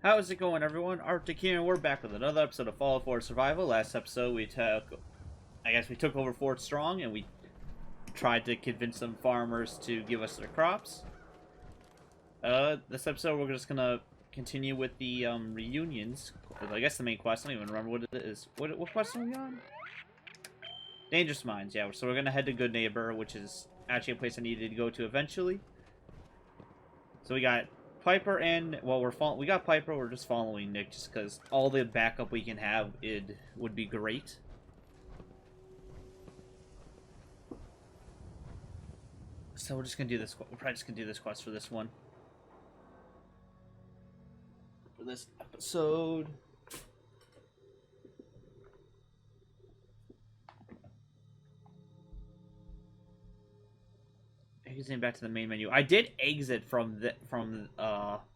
How's it going, everyone? Arctic here, and we're back with another episode of Fallout 4 Survival. Last episode, we took over Fort Strong, and we tried to convince some farmers to give us their crops. This episode, we're just gonna continue with the, reunions. I guess the main quest, I don't even remember what it is. What quest are we on? Dangerous Mines, yeah. So we're gonna head to Good Neighbor, which is actually a place I needed to go to eventually. So we got Piper and, well, we got Piper, we're just following Nick just because all the backup we can have would be great. So we're just gonna do this, we're probably just gonna do this quest for this one. For this episode. Exiting back to the main menu. I did exit from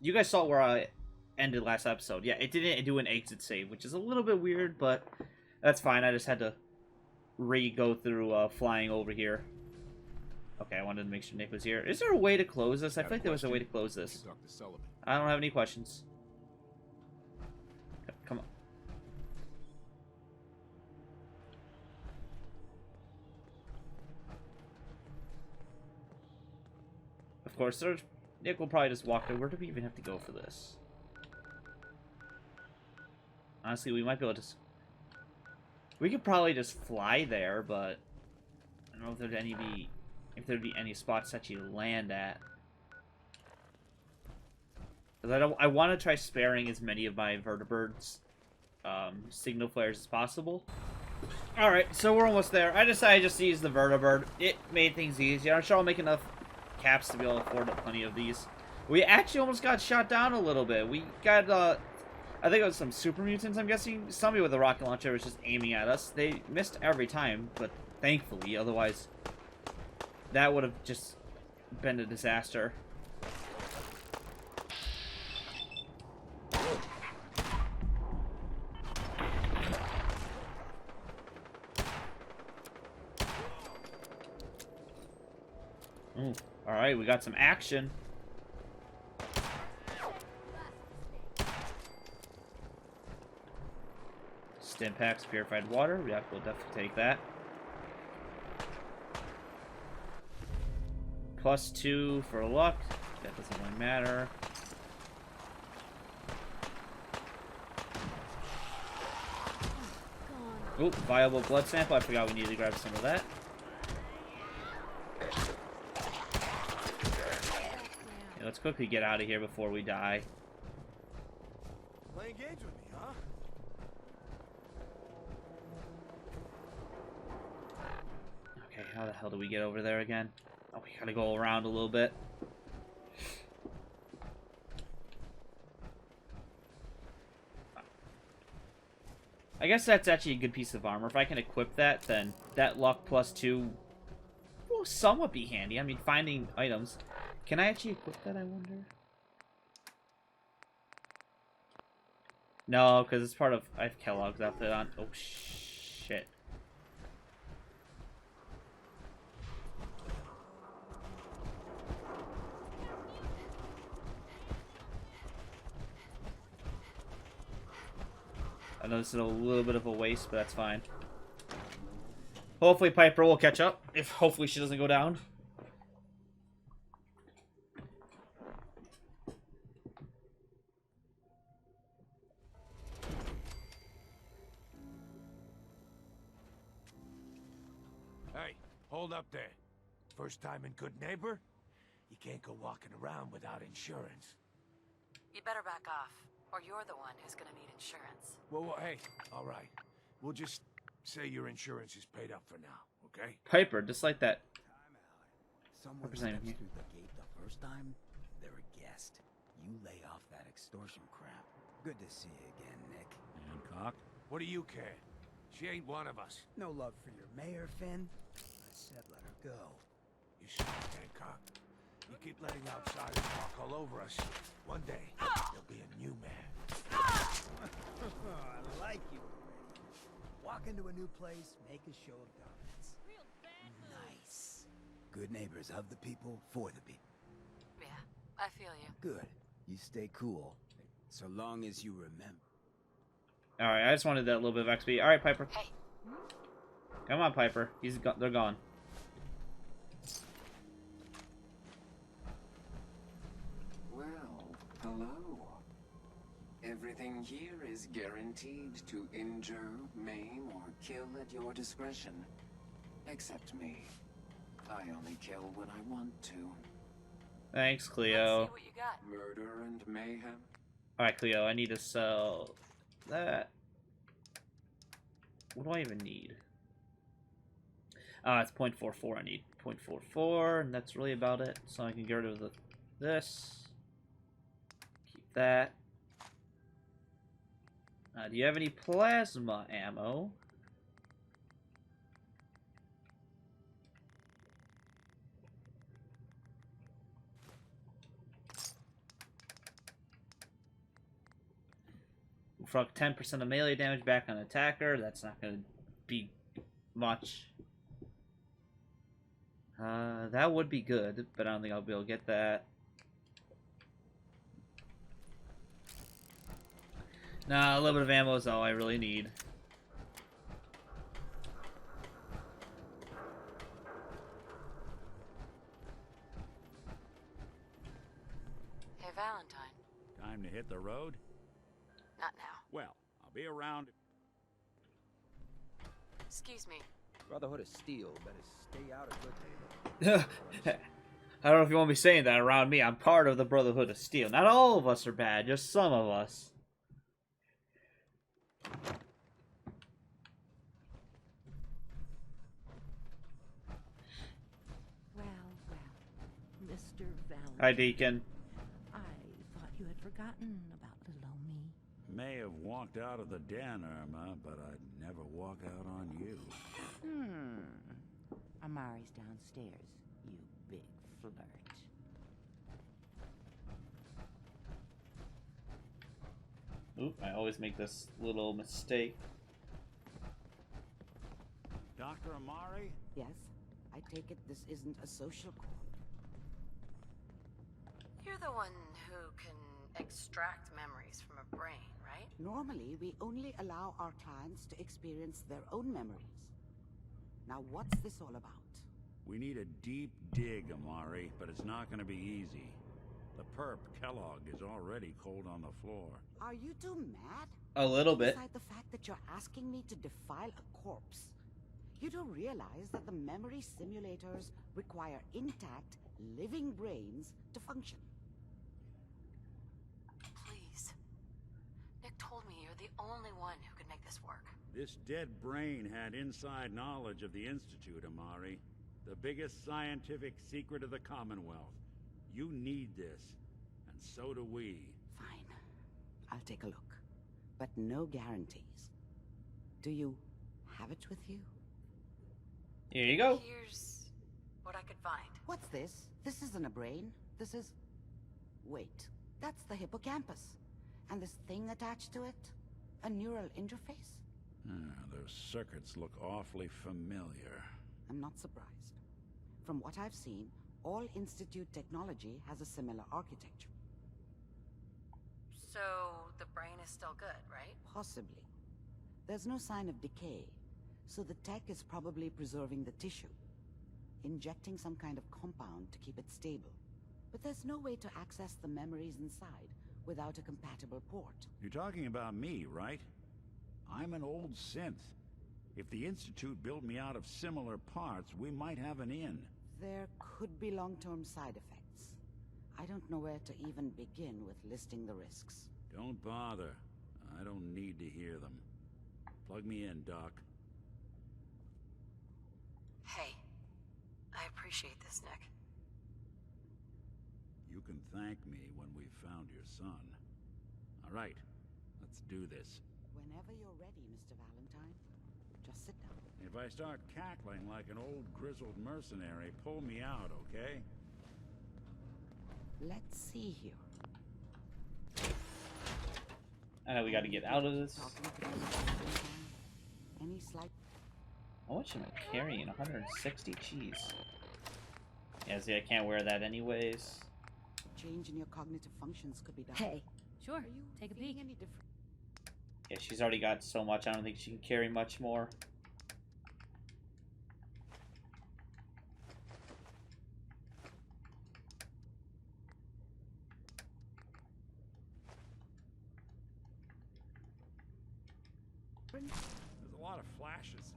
you guys saw where I ended last episode. Yeah, it didn't do an exit save, which is a little bit weird, but that's fine. I just had to go through flying over here. Okay, I wanted to make sure Nick was here. Is there a way to close this? I feel like there was a way to close this. Dr. Sullivan. I don't have any questions. Come on. Of course, Nick will probably just walk there. Where do we even have to go for this? Honestly, we might be able to... We could probably just fly there, but... I don't know if there'd be any spots that you land at. Because I want to try sparing as many of my vertebrates signal flares as possible. Alright, so we're almost there. I decided just to use the vertebrate. It made things easier. I'm sure I'll make enough caps to be able to afford plenty of these. We actually almost got shot down a little bit. We got, I think it was some super mutants, I'm guessing. Somebody with a rocket launcher was just aiming at us. They missed every time, but thankfully, otherwise that would have just been a disaster. Alright, we got some action. Stim packs, purified water. Yeah, we'll definitely take that. +2 for luck. That doesn't really matter. Oh, viable blood sample. I forgot we needed to grab some of that. Yeah, let's quickly get out of here before we die. Playing games with me, huh? Okay, how the hell do we get over there again? Oh, we gotta go around a little bit. I guess that's actually a good piece of armor. If I can equip that, then that luck +2 will somewhat be handy. I mean, finding items. Can I actually equip that, I wonder? No, because it's part of... I have Kellogg's outfit on. Oh, shit. I know this is a little bit of a waste, but that's fine. Hopefully Piper will catch up. Hopefully she doesn't go down. Hey, hold up there. First time in Good Neighbor? You can't go walking around without insurance. You better back off, or you're the one who's gonna need insurance. Well, hey, all right. We'll just say your insurance is paid up for now, okay? Piper, just like that. Someone Piper's not even steps here. through the gate the first time, they're a guest. You lay off that extortion crap. Good to see you again, Nick. Hancock? What do you care? She ain't one of us. No love for your mayor, Finn? I said let her go. You smart, Hancock. You keep letting outsiders walk all over us. One day, there'll be a new man. I like you already. Walk into a new place, make a show of dominance. Nice. Good neighbors of the people, for the people. Yeah, I feel you. Good. You stay cool. So long as you remember. Alright, I just wanted that little bit of XP. Alright, Piper. Hey, Come on, Piper. They're gone. Well, hello. Everything here is guaranteed to injure, maim, or kill at your discretion. Except me. I only kill when I want to. Thanks, let's Cleo. see what you got. Murder and mayhem? Alright, Cleo, I need to sell that. What do I even need? It's 0.44 I need. 0.44, and that's really about it. So I can get rid of this. Keep that. Do you have any plasma ammo? For 10% of melee damage back on attacker. That's not going to be much. That would be good, but I don't think I'll be able to get that. Nah, a little bit of ammo is all I really need. Hey, Valentine. Time to hit the road? Not now. Well, I'll be around. Excuse me. Brotherhood of Steel better stay out of good neighbor. I don't know if you want me saying that around me. I'm part of the Brotherhood of Steel. Not all of us are bad, just some of us. Well, Mr. Valentine. Hi, Deacon. I thought you had forgotten about little old me. May have walked out of the den, Irma, but I'd never walk out on you. Amari's downstairs, you big flirt. Oop, I always make this little mistake. Dr. Amari? Yes, I take it this isn't a social call. You're the one who can extract memories from a brain, right? Normally, we only allow our clients to experience their own memories. Now, what's this all about? We need a deep dig, Amari, but it's not going to be easy. The perp, Kellogg, is already cold on the floor. Are you two mad? A little bit. Beside the fact that you're asking me to defile a corpse, you do realize that the memory simulators require intact, living brains to function. Please. Nick told me you're the only one who could make this work. This dead brain had inside knowledge of the Institute, Amari. The biggest scientific secret of the Commonwealth. You need this, and so do we. Fine. I'll take a look. But no guarantees. Do you have it with you? Here you go. Here's what I could find. What's this? This isn't a brain. This is... Wait. That's the hippocampus. And this thing attached to it? A neural interface? Those circuits look awfully familiar. I'm not surprised. From what I've seen, all Institute technology has a similar architecture. So, the brain is still good, right? Possibly. There's no sign of decay, so the tech is probably preserving the tissue, injecting some kind of compound to keep it stable. But there's no way to access the memories inside without a compatible port. You're talking about me, right? I'm an old synth. If the Institute built me out of similar parts, we might have an in. There could be long-term side effects. I don't know where to even begin with listing the risks. Don't bother. I don't need to hear them. Plug me in, Doc. Hey, I appreciate this, Nick. You can thank me when we've found your son. All right, let's do this. Whenever you're ready, Mr. Valentine. Just sit down. If I start cackling like an old grizzled mercenary, pull me out, okay? Let's see here. We gotta get out of this. Talking to Mr. Valentine. Any slight... How much am I carrying? 160? Jeez. Yeah, see, I can't wear that anyways. change in your cognitive functions could be done. Hey, Sure, Are you take a feeling peek. any different? Yeah, she's already got so much. I don't think she can carry much more. There's a lot of flashes.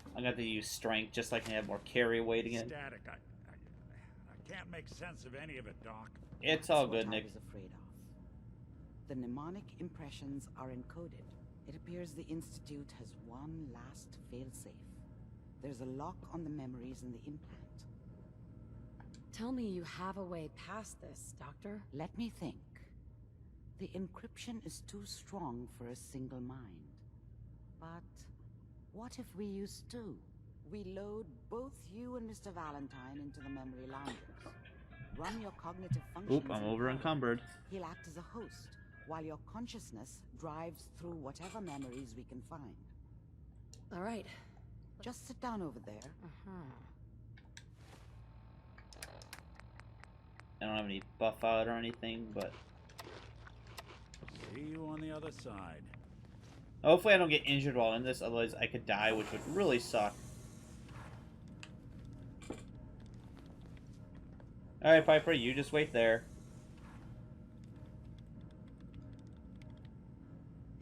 I'm gonna have to use strength just so I can have more carry weight again. Static. I can't make sense of any of it, Doc. It's That's all what good, I Nick. was afraid of. The mnemonic impressions are encoded. It appears the Institute has one last failsafe. There's a lock on the memories in the implant. Tell me you have a way past this, Doctor. Let me think. The encryption is too strong for a single mind. But what if we use two? We load both you and Mr. Valentine into the memory loungers. Run your cognitive functions. Oop, I'm in over parallel. encumbered. He'll act as a host, while your consciousness drives through whatever memories we can find. All right. Just sit down over there. I don't have any buff out or anything, but See you on the other side. hopefully I don't get injured while in this, otherwise I could die, which would really suck. Alright, Piper, you just wait there.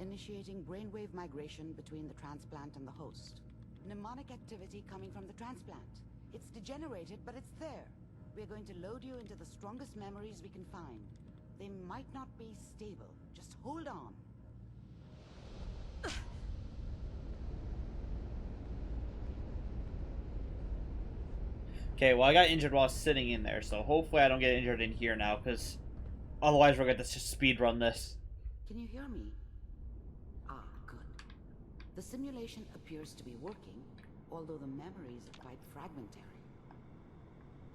Initiating brainwave migration between the transplant and the host. Mnemonic activity coming from the transplant. It's degenerated, but it's there. We're going to load you into the strongest memories we can find. They might not be stable. Just hold on. Okay, well I got injured while sitting in there, so hopefully I don't get injured in here now, because otherwise we're going to just speed run this. Can you hear me? Ah, good. The simulation appears to be working, although the memories are quite fragmentary.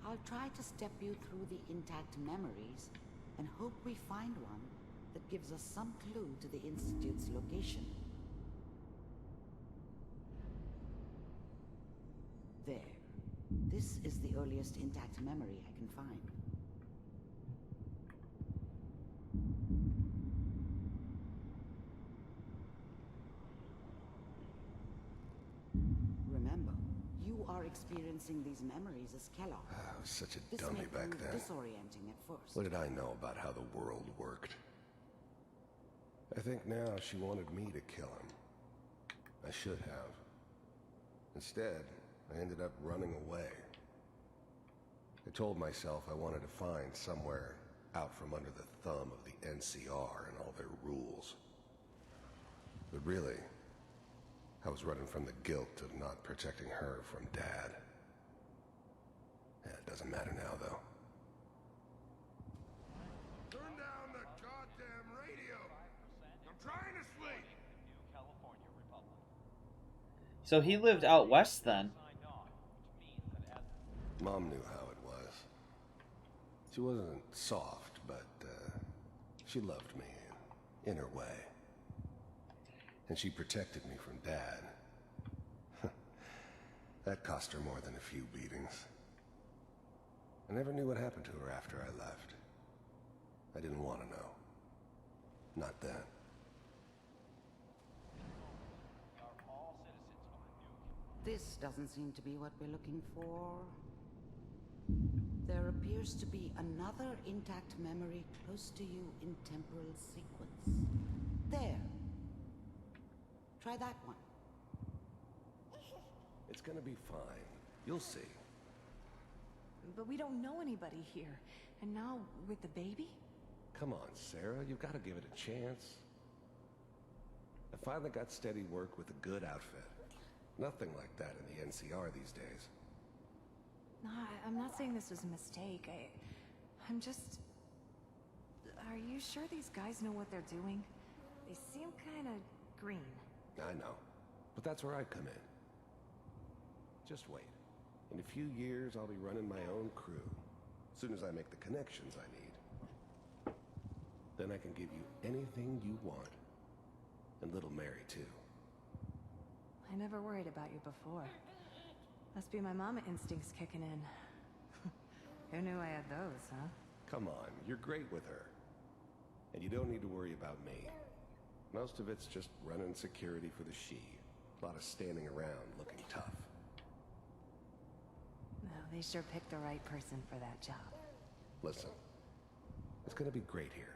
I'll try to step you through the intact memories and hope we find one that gives us some clue to the Institute's location. There. This is the earliest intact memory I can find. Remember, you are experiencing these memories as Kellogg. I was such a This dummy may back prove then. disorienting at first. What did I know about how the world worked? I think now she wanted me to kill him. I should have. Instead, I ended up running away. I told myself I wanted to find somewhere out from under the thumb of the NCR and all their rules. But really, I was running from the guilt of not protecting her from Dad. Yeah, it doesn't matter now, though. Turn down the goddamn radio! I'm trying to sleep! So he lived out west then. Mom knew how it was. She wasn't soft, but she loved me in her way. And she protected me from Dad. That cost her more than a few beatings. I never knew what happened to her after I left. I didn't want to know. Not then. This doesn't seem to be what we're looking for. There appears to be another intact memory close to you in temporal sequence. There. Try that one. It's gonna be fine. You'll see. But we don't know anybody here. And now, with the baby? Come on, Sarah. You've got to give it a chance. I finally got steady work with a good outfit. Nothing like that in the NCR these days. No, I'm not saying this was a mistake. I'm just... Are you sure these guys know what they're doing? They seem kind of green. I know. But that's where I come in. Just wait. In a few years, I'll be running my own crew. As soon as I make the connections I need. Then I can give you anything you want. And little Mary, too. I never worried about you before. Must be my mama instincts kicking in. Who knew I had those, huh? Come on, you're great with her. And you don't need to worry about me. Most of it's just running security for the She. A lot of standing around looking tough. Well, they sure picked the right person for that job. Listen, it's gonna be great here.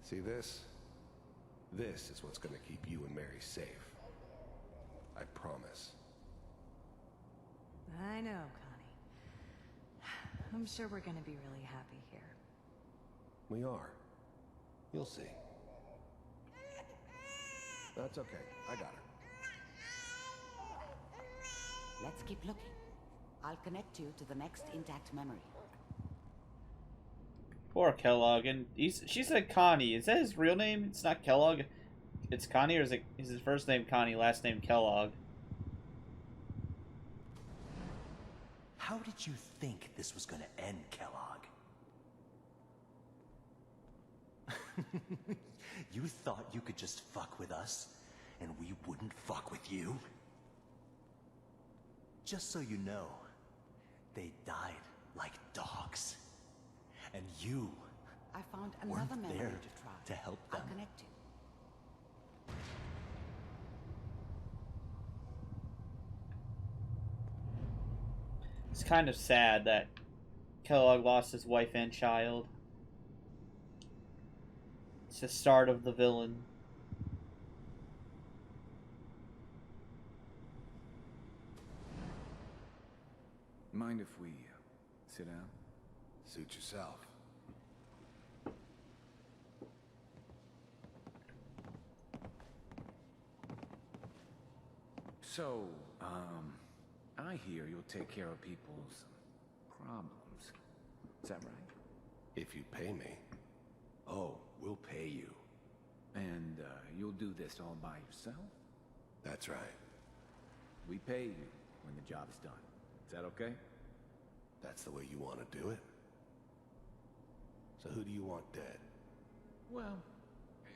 See this? This is what's gonna keep you and Mary safe. I promise. I know, Connie. I'm sure we're gonna be really happy here. We are. You'll see. That's okay. I got her. Let's keep looking. I'll connect you to the next intact memory. Poor Kellogg, and she said Connie. Is that his real name? It's not Kellogg. It's Connie, or is his first name Connie, last name Kellogg? How did you think this was gonna end, Kellogg? You thought you could just fuck with us, and we wouldn't fuck with you? Just so you know, they died like dogs. And you I found weren't another memory there to try. to help them. I'll connect you. It's kind of sad that Kellogg lost his wife and child. It's the start of the villain. Mind if we sit down? Suit yourself. So, I hear you'll take care of people's problems. Is that right? If you pay me. Oh, we'll pay you. And, you'll do this all by yourself? That's right. We pay you when the job is done. Is that okay? That's the way you want to do it? So who do you want dead? Well,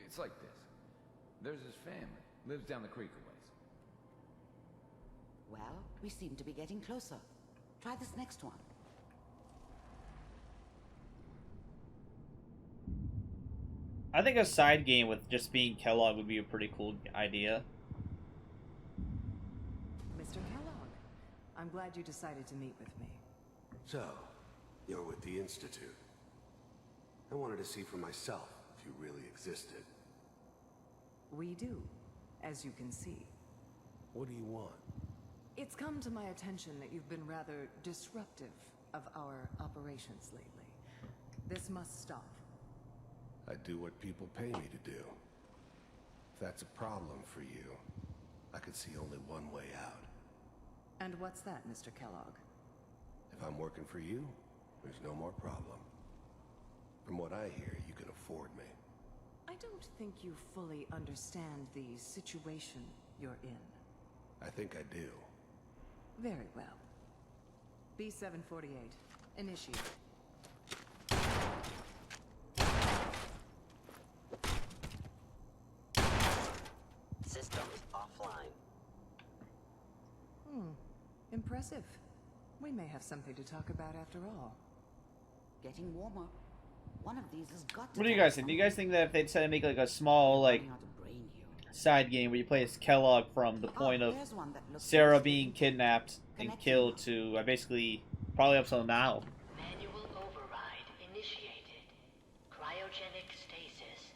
it's like this. There's his family. Lives down the creek a ways. Well, we seem to be getting closer. Try this next one. I think a side game with just being Kellogg would be a pretty cool idea. Mr. Kellogg, I'm glad you decided to meet with me. So, you're with the Institute. I wanted to see for myself if you really existed. We do, as you can see. What do you want? It's come to my attention that you've been rather disruptive of our operations lately. This must stop. I do what people pay me to do. If that's a problem for you, I could see only one way out. And what's that, Mr. Kellogg? If I'm working for you, there's no more problem. From what I hear, you can afford me. I don't think you fully understand the situation you're in. I think I do. Very well. B-748, initiate. Systems offline. Impressive. We may have something to talk about after all. Getting warmer. One of these has got to. What do you guys think? Do you guys think that if they decided to make like a small Running out of brain here. side game where you play as Kellogg from the point of There's one that looks Sarah interesting. being kidnapped and Connecting killed now. to basically probably up till now? Manual override initiated. Cryogenic stasis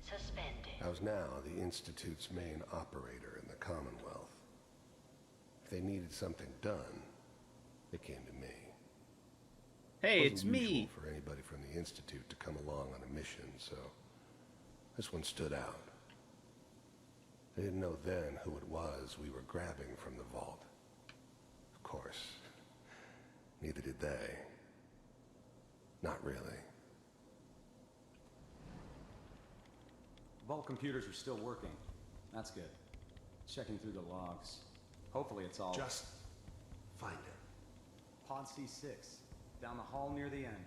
suspended. I was now the Institute's main operator in the Commonwealth. If they needed something done, they came to me. Hey, It it's wasn't usual me. for anybody from the Institute to come along on a mission, so this one stood out. They didn't know then who it was we were grabbing from the vault. Of course, neither did they. Not really. Vault computers are still working. That's good. Checking through the logs. Hopefully it's all... Just find it. Pod C6. Down the hall near the end.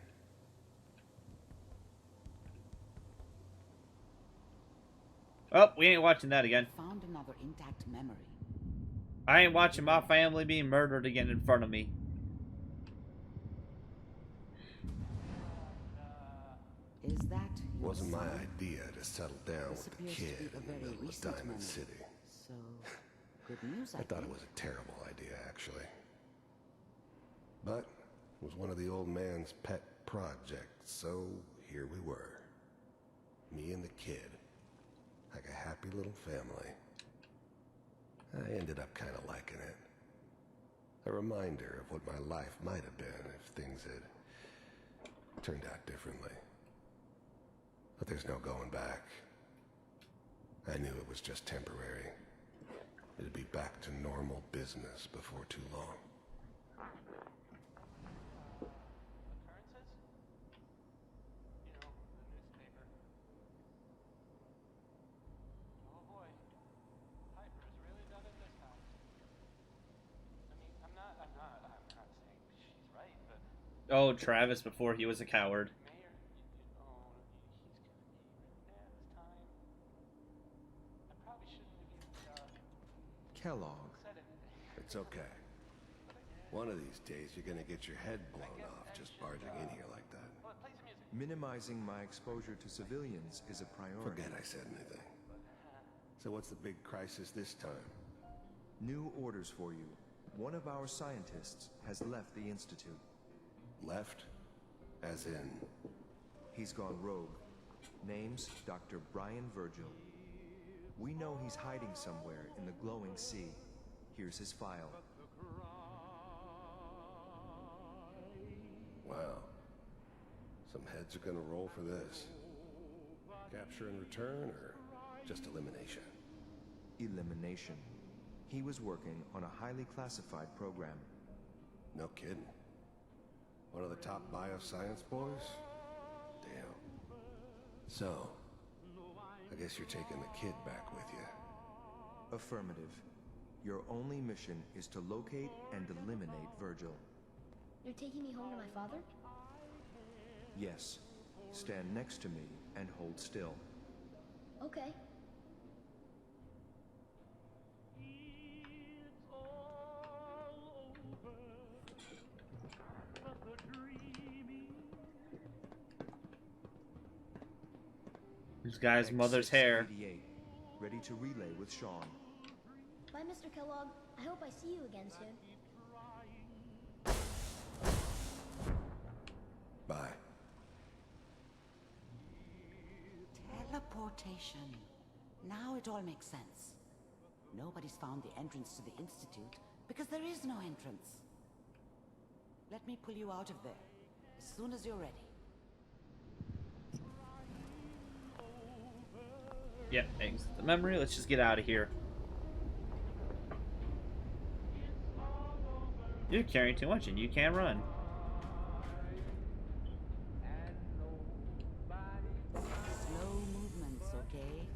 Oh, we ain't watching that again. Found another intact memory. I ain't watching my family being murdered again in front of me. Is that your Wasn't my son? idea to settle down This with the appears to kid be a in the very middle of recent Diamond memory. City. So, good news, I thought it was a terrible idea, actually. But it was one of the old man's pet projects, so here we were. Me and the kid. Like a happy little family. I ended up kind of liking it. A reminder of what my life might have been if things had turned out differently. But there's no going back. I knew it was just temporary. It'd be back to normal business before too long. Oh, Travis before he was a coward. Kellogg. It's okay. One of these days you're gonna get your head blown off just barging in here like that. Minimizing my exposure to civilians is a priority. Forget I said anything. So what's the big crisis this time? New orders for you. One of our scientists has left the Institute. Left? As in? He's gone rogue. Name's Dr. Brian Virgil. We know he's hiding somewhere in the glowing sea. Here's his file. Wow. Some heads are gonna roll for this. Capture and return, or just elimination? Elimination. He was working on a highly classified program. No kidding. One of the top bioscience boys? Damn. So, I guess you're taking the kid back with you. Affirmative. Your only mission is to locate and eliminate Virgil. You're taking me home to my father? Yes. Stand next to me and hold still. Okay. This guy's mother's hair. Ready to relay with Sean. Bye, Mr. Kellogg. I hope I see you again soon. Bye. Teleportation. Now it all makes sense. Nobody's found the entrance to the Institute because there is no entrance. Let me pull you out of there as soon as you're ready. Yep, exit the memory. Let's just get out of here. You're carrying too much and you can't run. Slow movements, okay?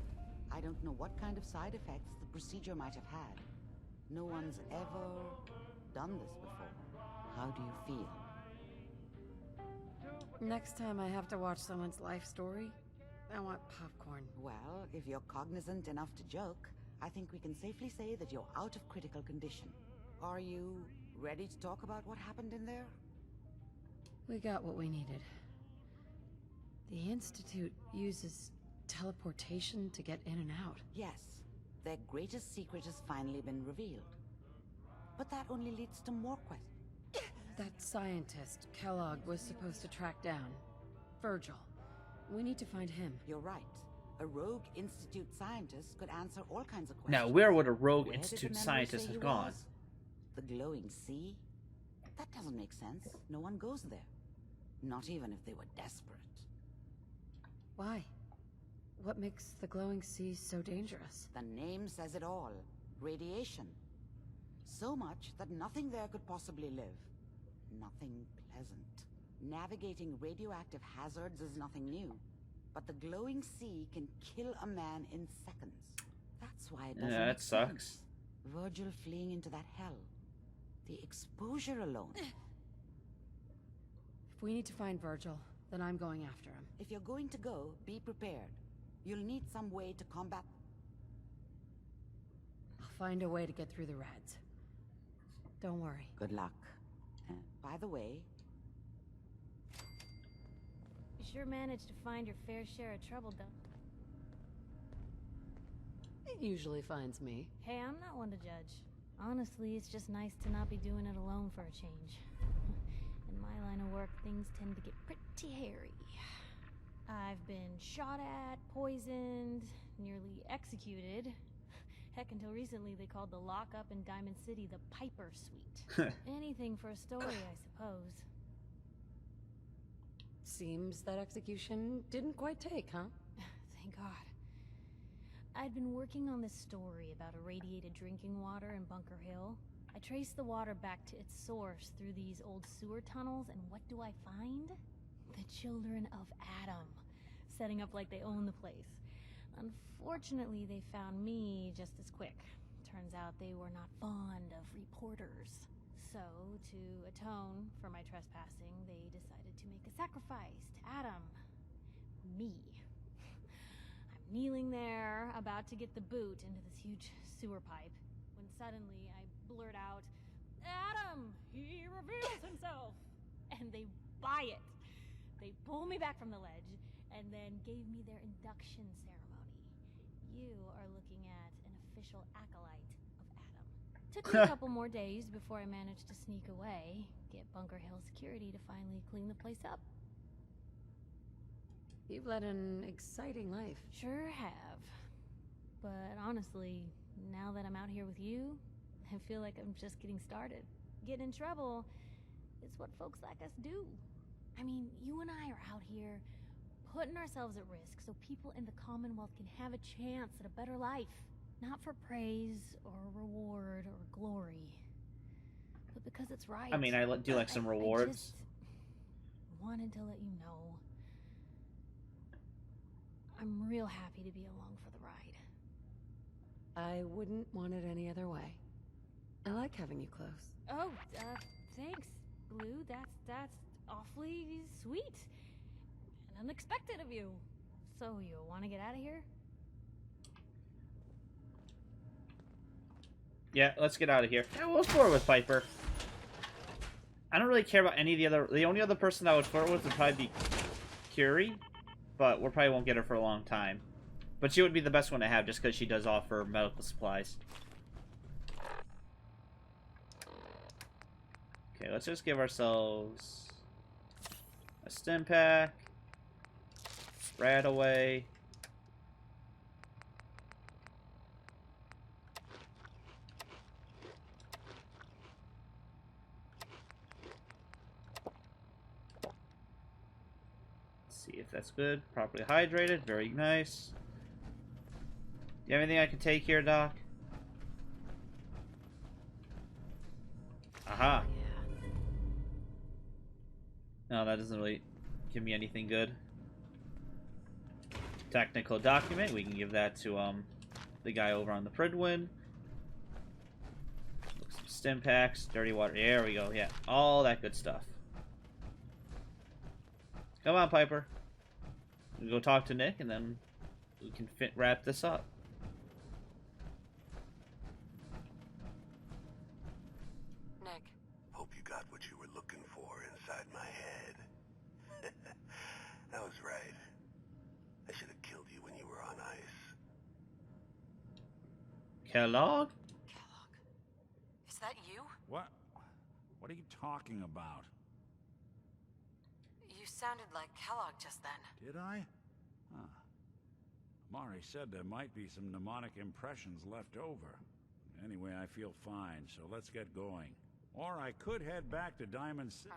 I don't know what kind of side effects the procedure might have had. No one's ever done this before. How do you feel? Next time I have to watch someone's life story, I want popcorn. Well, if you're cognizant enough to joke, I think we can safely say that you're out of critical condition. Are you ready to talk about what happened in there? We got what we needed. The Institute uses teleportation to get in and out. Yes, their greatest secret has finally been revealed. But that only leads to more questions. That scientist, Kellogg, was supposed to track down. Virgil. We need to find him. You're right. A rogue Institute scientist could answer all kinds of questions. Now, where would a rogue Where did the Institute memory scientist say have he gone? was? The glowing sea? That doesn't make sense. No one goes there. Not even if they were desperate. Why? What makes the glowing sea so dangerous? The name says it all. Radiation. So much that nothing there could possibly live. Nothing pleasant. Navigating radioactive hazards is nothing new. But the glowing sea can kill a man in seconds. That's why it doesn't Yeah, make that sucks. sense. Virgil fleeing into that hell. The exposure alone. If we need to find Virgil, then I'm going after him. If you're going to go, be prepared. You'll need some way to combat... I'll find a way to get through the rats. Don't worry. Good luck. By the way, You sure managed to find your fair share of trouble, though. It usually finds me. Hey, I'm not one to judge. Honestly, it's just nice to not be doing it alone for a change. In my line of work, things tend to get pretty hairy. I've been shot at, poisoned, nearly executed. Heck, until recently they called the lockup in Diamond City the Piper Suite. Anything for a story, I suppose. Seems that execution didn't quite take, huh? Thank God. I'd been working on this story about irradiated drinking water in Bunker Hill. I traced the water back to its source through these old sewer tunnels, and what do I find? The Children of Adam, setting up like they own the place. Unfortunately, they found me just as quick. Turns out they were not fond of reporters. So, to atone for my trespassing, they decided to make a sacrifice to Adam. Me. I'm kneeling there, about to get the boot into this huge sewer pipe, when suddenly I blurt out, "Adam! He reveals himself!" And they buy it. They pull me back from the ledge, and then gave me their induction ceremony. You are looking at an official acolyte of Adam. Took me a couple more days before I managed to sneak away, get Bunker Hill security to finally clean the place up. You've led an exciting life. Sure have. But honestly, now that I'm out here with you, I feel like I'm just getting started. Getting in trouble is what folks like us do. I mean, you and I are out here putting ourselves at risk so people in the Commonwealth can have a chance at a better life. Not for praise or reward or glory, but because it's right. I mean, I do like some rewards. I just wanted to let you know I'm real happy to be along for the ride. I wouldn't want it any other way. I like having you close. Oh, thanks, Blue. That's awfully sweet and unexpected of you. So you want to get out of here? Yeah, let's get out of here. Yeah, we'll flirt with Piper. I don't really care about any of the other... The only other person I would flirt with would probably be Curie, but we probably won't get her for a long time. But she would be the best one to have just because she does offer medical supplies. Okay, let's just give ourselves a stim pack. Rat away. See if that's good. Properly hydrated. Very nice. Do you have anything I can take here, Doc? Aha. No, that doesn't really give me anything good. Technical document. We can give that to the guy over on the Prydwen. Some stim packs. Dirty water. There we go. Yeah. All that good stuff. Come on, Piper. We'll go talk to Nick, and then we can wrap this up. Nick. Hope you got what you were looking for inside my head. That was right. I should have killed you when you were on ice. Kellogg? Is that you? What? What are you talking about? You sounded like Kellogg just then. Did I? Huh. Mari said there might be some mnemonic impressions left over. Anyway, I feel fine, so let's get going. Or I could head back to Diamond City.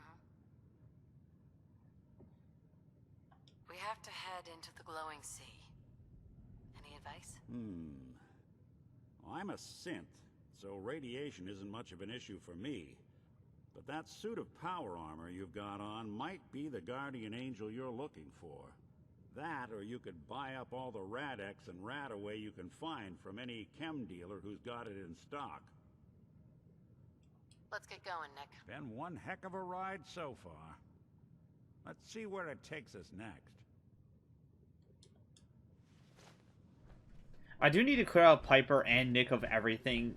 We have to head into the glowing sea. Any advice? I'm a synth, so radiation isn't much of an issue for me. But that suit of power armor you've got on might be the guardian angel you're looking for. That, or you could buy up all the Rad-X and Rat-Away you can find from any chem dealer who's got it in stock. Let's get going, Nick. Been one heck of a ride so far. Let's see where it takes us next. I do need to clear out Piper and Nick of everything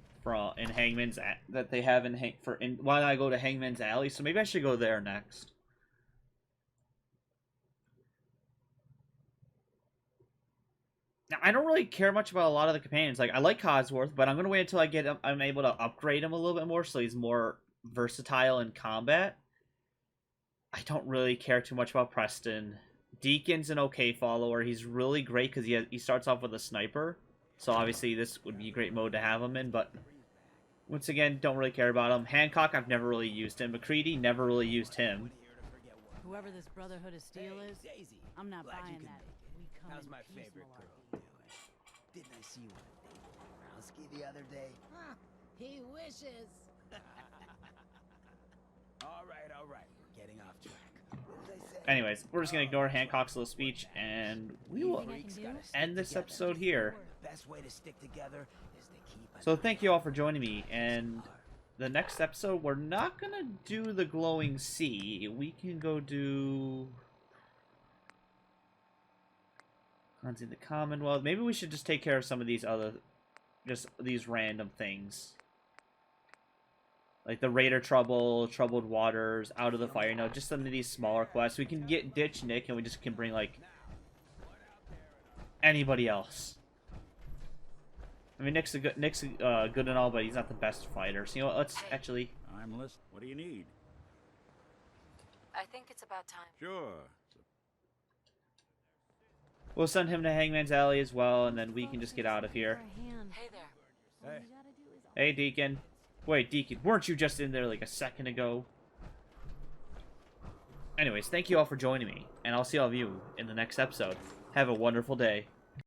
in Hangman's that they have while I go to Hangman's Alley. So maybe I should go there next. Now, I don't really care much about a lot of the companions. Like, I like Cosworth, but I'm gonna wait until I'm able to upgrade him a little bit more, so he's more versatile in combat. I don't really care too much about Preston. Deacon's an okay follower. He's really great because he starts off with a sniper, so obviously this would be a great mode to have him in. But once again, don't really care about him. Hancock, I've never really used him. McCready, never really used him. Whoever this Brotherhood of Steel is, I'm not buying that. How's my favorite girl doing? Didn't I see you on a date with Browski the other day? Huh, he wishes. All right, we're getting off track. What was I saying? Anyways, we're just gonna ignore Hancock's little speech, and we will end this episode here. Best way to stick together is to keep. So thank you all for joining me, and the next episode, we're not gonna do the Glowing Sea. We can go do cleansing the Commonwealth. Maybe we should just take care of some of these these random things. Like the Raider Trouble, Troubled Waters, Out of the Fire. You know, just some of these smaller quests. We can ditch Nick, and we just can bring, like, anybody else. I mean, Nick's good and all, but he's not the best fighter. So, you know what, let's actually... I'm listening. What do you need? I think it's about time. Sure. We'll send him to Hangman's Alley as well, and then we can just get out of here. Hey there. Hey, Deacon. Wait, Deacon, weren't you just in there like a second ago? Anyways, thank you all for joining me, and I'll see all of you in the next episode. Have a wonderful day.